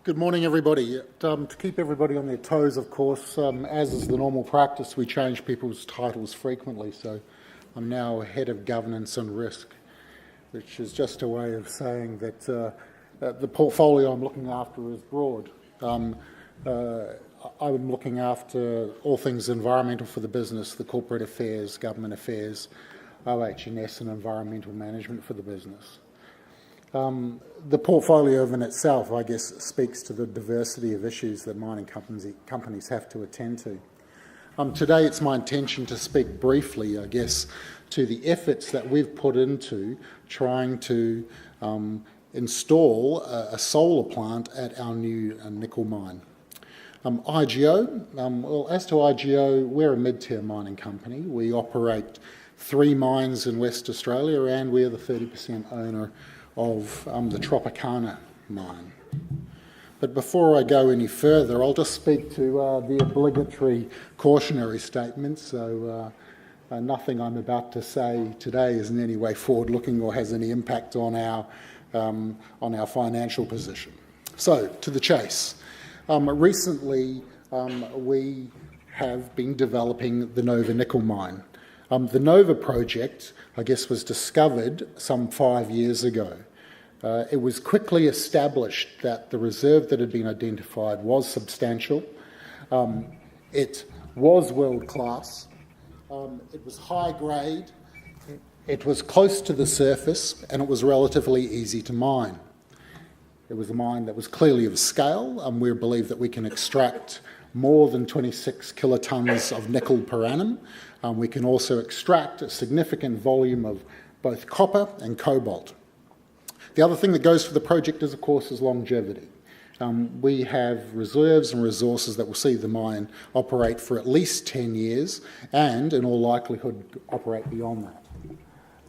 Good morning, everybody. To keep everybody on their toes, of course, as is the normal practice, we change people's titles frequently. So I'm now Head of Governance and Risk, which is just a way of saying that the portfolio I'm looking after is broad. I'm looking after all things environmental for the business, the corporate affairs, government affairs, OH&S and environmental management for the business. The portfolio in itself, I guess, speaks to the diversity of issues that mining companies have to attend to. Today it's my intention to speak briefly, I guess, to the efforts that we've put into trying to install a solar plant at our new nickel mine. IGO, well, as to IGO, we're a mid-tier mining company. We operate 3 mines in West Australia and we're the 30% owner of the Tropicana mine. But before I go any further, I'll just speak to the obligatory cautionary statements. So nothing I'm about to say today is in any way forward-looking or has any impact on our financial position. So to the chase. Recently, we have been developing the Nova nickel mine. The Nova project, I guess, was discovered some 5 years ago. It was quickly established that the reserve that had been identified was substantial. It was world-class. It was high grade. It was close to the surface, and it was relatively easy to mine. It was a mine that was clearly of scale, and we believe that we can extract more than 26 kilotons of nickel per annum. We can also extract a significant volume of both copper and cobalt. The other thing that goes for the project is, of course, is longevity. We have reserves and resources that will see the mine operate for at least 10 years and, in all likelihood, operate beyond that.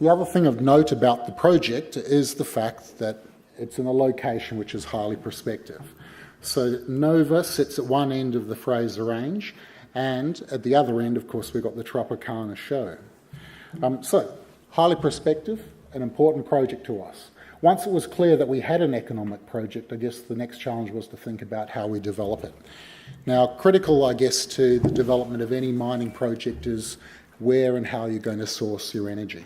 The other thing of note about the project is the fact that it's in a location which is highly prospective. So Nova sits at one end of the Fraser Range, and at the other end, of course, we've got the Tropicana show. So, highly prospective, an important project to us. Once it was clear that we had an economic project, I guess the next challenge was to think about how we develop it. Now, critical, I guess, to the development of any mining project is where and how you're going to source your energy.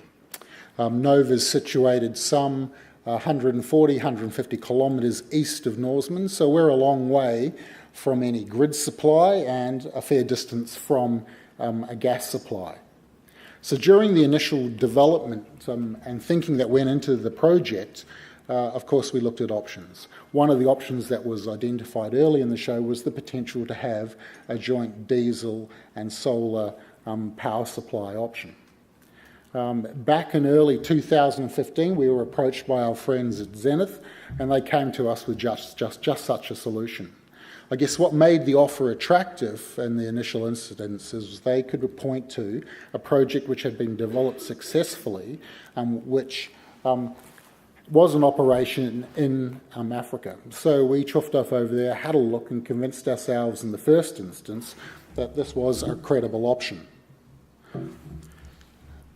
Nova is situated some 140, 150 kilometres east of Norseman, so we're a long way from any grid supply and a fair distance from a gas supply. So during the initial development and thinking that went into the project, of course we looked at options. One of the options that was identified early in the show was the potential to have a joint diesel and solar power supply option. Back in early 2015, we were approached by our friends at Zenith, and they came to us with just such a solution. I guess what made the offer attractive in the initial instances they could point to a project which had been developed successfully, which was an operation in Africa. So we chuffed off over there, had a look and convinced ourselves in the first instance that this was a credible option.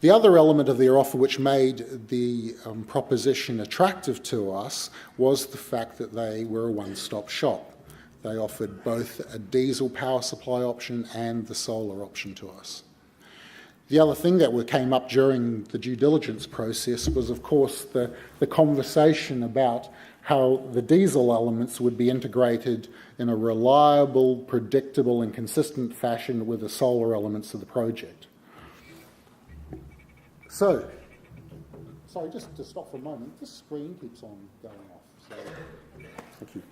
The other element of their offer which made the proposition attractive to us was the fact that they were a one-stop shop. They offered both a diesel power supply option and the solar option to us. The other thing that came up during the due diligence process was, of course, the conversation about how the diesel elements would be integrated in a reliable, predictable and consistent fashion with the solar elements of the project. So, sorry, just to stop for a moment, this screen keeps on going off. So, thank you.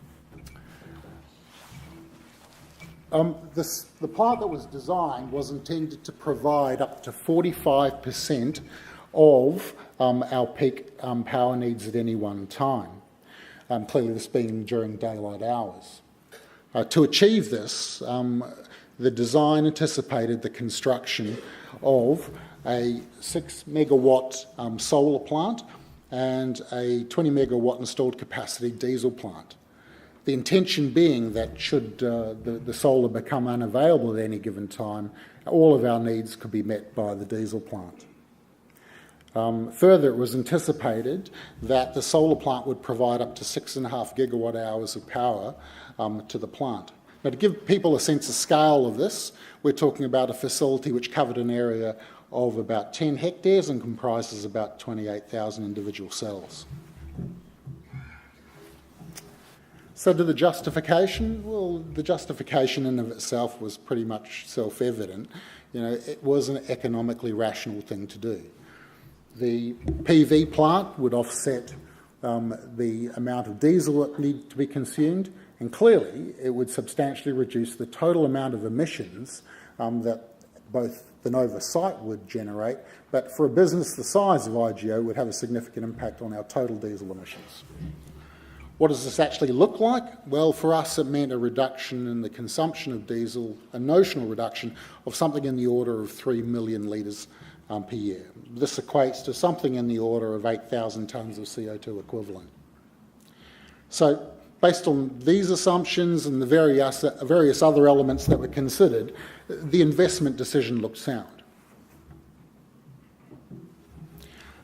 The plant that was designed was intended to provide up to 45% of our peak power needs at any one time, clearly this being during daylight hours. To achieve this, the design anticipated the construction of a 6 megawatt solar plant and a 20 megawatt installed capacity diesel plant. The intention being that should the solar become unavailable at any given time, all of our needs could be met by the diesel plant. Further, it was anticipated that the solar plant would provide up to 6.5 gigawatt hours of power to the plant. Now, to give people a sense of scale of this, we're talking about a facility which covered an area of about 10 hectares and comprises about 28,000 individual cells. So to the justification, well, the justification in of itself was pretty much self-evident. You know, it was an economically rational thing to do. The PV plant would offset the amount of diesel that needed to be consumed, and clearly it would substantially reduce the total amount of emissions that both the Nova site would generate, but for a business the size of IGO would have a significant impact on our total diesel emissions. What does this actually look like? Well, for us it meant a reduction in the consumption of diesel, a notional reduction of something in the order of 3 million litres per year. This equates to something in the order of 8,000 tonnes of CO2 equivalent. So, based on these assumptions and the various other elements that were considered, the investment decision looked sound.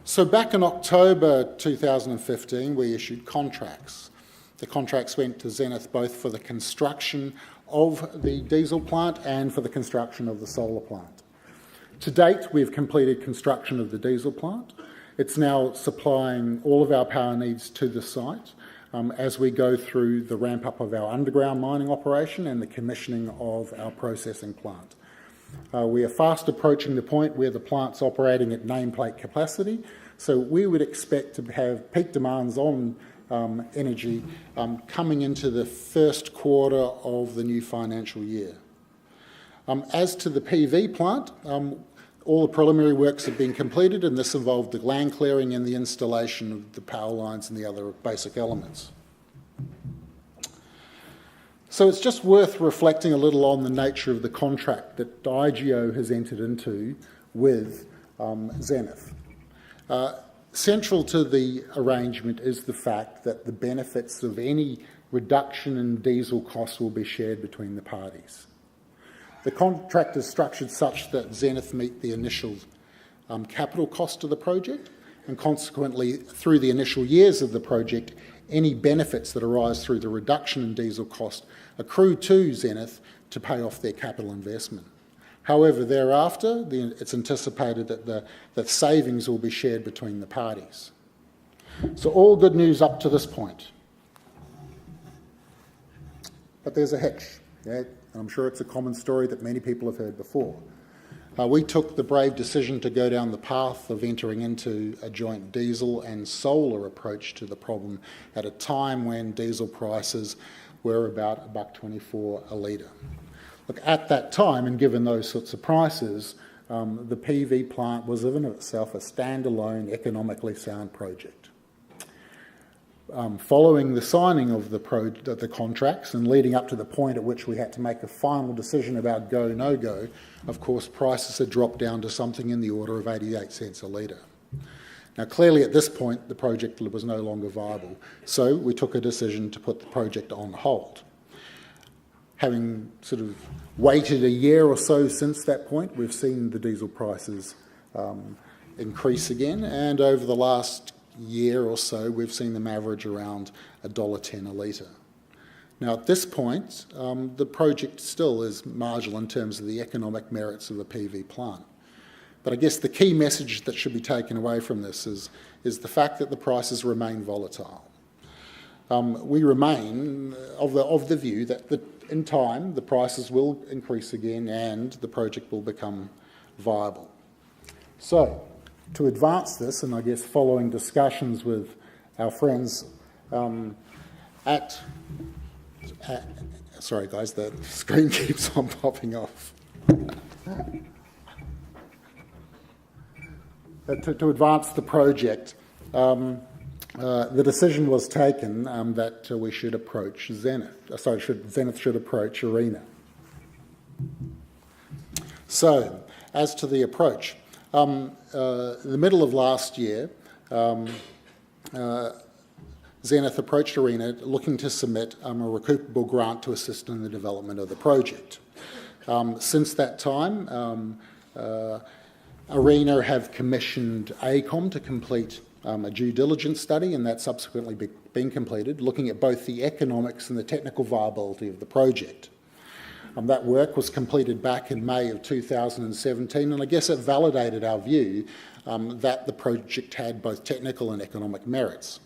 So back in October 2015, we issued contracts. The contracts went to Zenith both for the construction of the diesel plant and for the construction of the solar plant. To date, we've completed construction of the diesel plant. It's now supplying all of our power needs to the site as we go through the ramp-up of our underground mining operation and the commissioning of our processing plant. We are fast approaching the point where the plant's operating at nameplate capacity, so we would expect to have peak demands on energy coming into the first quarter of the new financial year. As to the PV plant, all the preliminary works have been completed, and this involved the land clearing and the installation of the power lines and the other basic elements. So it's just worth reflecting a little on the nature of the contract that IGO has entered into with Zenith. Central to the arrangement is the fact that the benefits of any reduction in diesel costs will be shared between the parties. The contract is structured such that Zenith meet the initial capital cost of the project, and consequently, through the initial years of the project, any benefits that arise through the reduction in diesel cost accrue to Zenith to pay off their capital investment. However, thereafter, it's anticipated that savings will be shared between the parties. So all good news up to this point. But there's a hitch. Yeah? I'm sure it's a common story that many people have heard before. We took the brave decision to go down the path of entering into a joint diesel and solar approach to the problem at a time when diesel prices were about $1.24 a litre. Look, at that time, and given those sorts of prices, the PV plant was in itself a standalone, economically sound project. Following the signing of the contracts and leading up to the point at which we had to make a final decision about go, no go, of course, prices had dropped down to something in the order of 88 cents a litre. Now, clearly at this point, the project was no longer viable, so we took a decision to put the project on hold. Having sort of waited a year or so since that point, we've seen the diesel prices increase again, and over the last year or so, we've seen them average around $1.10 a litre. Now, at this point, the project still is marginal in terms of the economic merits of a PV plant. But I guess the key message that should be taken away from this is the fact that the prices remain volatile. We remain of the view that in time, the prices will increase again and the project will become viable. So, to advance this, and I guess following discussions with our friends sorry guys, the screen keeps on popping off. To advance the project, the decision was taken that we should approach Zenith. Zenith should approach ARENA. So, as to the approach, the middle of last year, Zenith approached ARENA looking to submit a recoupable grant to assist in the development of the project. Since that time, ARENA have commissioned AECOM to complete a due diligence study, and that's subsequently been completed, looking at both the economics and the technical viability of the project. That work was completed back in May of 2017, and I guess it validated our view that the project had both technical and economic merits.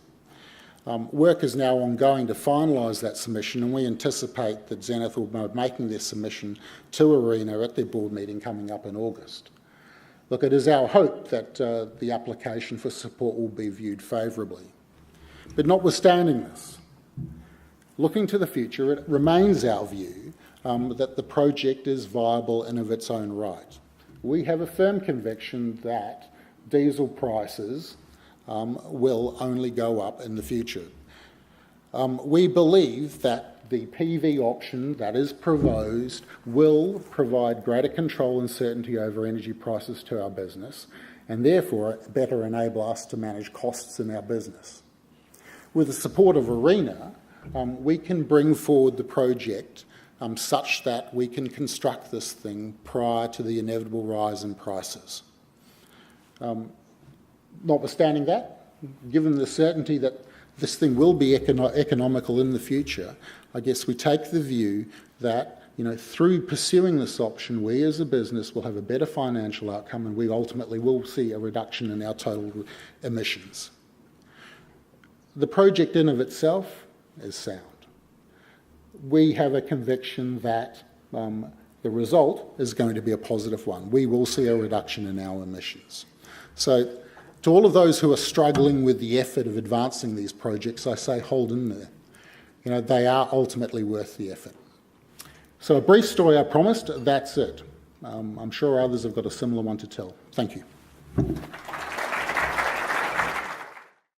Work is now ongoing to finalise that submission, and we anticipate that Zenith will be making their submission to ARENA at their board meeting coming up in August. Look, it is our hope that the application for support will be viewed favourably. But notwithstanding this, looking to the future, it remains our view that the project is viable and of its own right. We have a firm conviction that diesel prices will only go up in the future. We believe that the PV option that is proposed will provide greater control and certainty over energy prices to our business, and therefore better enable us to manage costs in our business. With the support of ARENA, we can bring forward the project such that we can construct this thing prior to the inevitable rise in prices. Notwithstanding that, given the certainty that this thing will be economical in the future, I guess we take the view that through pursuing this option, we as a business will have a better financial outcome, and we ultimately will see a reduction in our total emissions. The project in of itself is sound. We have a conviction that the result is going to be a positive one. We will see a reduction in our emissions. So to all of those who are struggling with the effort of advancing these projects, I say hold in there. They are ultimately worth the effort. So a brief story I promised, that's it. I'm sure others have got a similar one to tell. Thank you.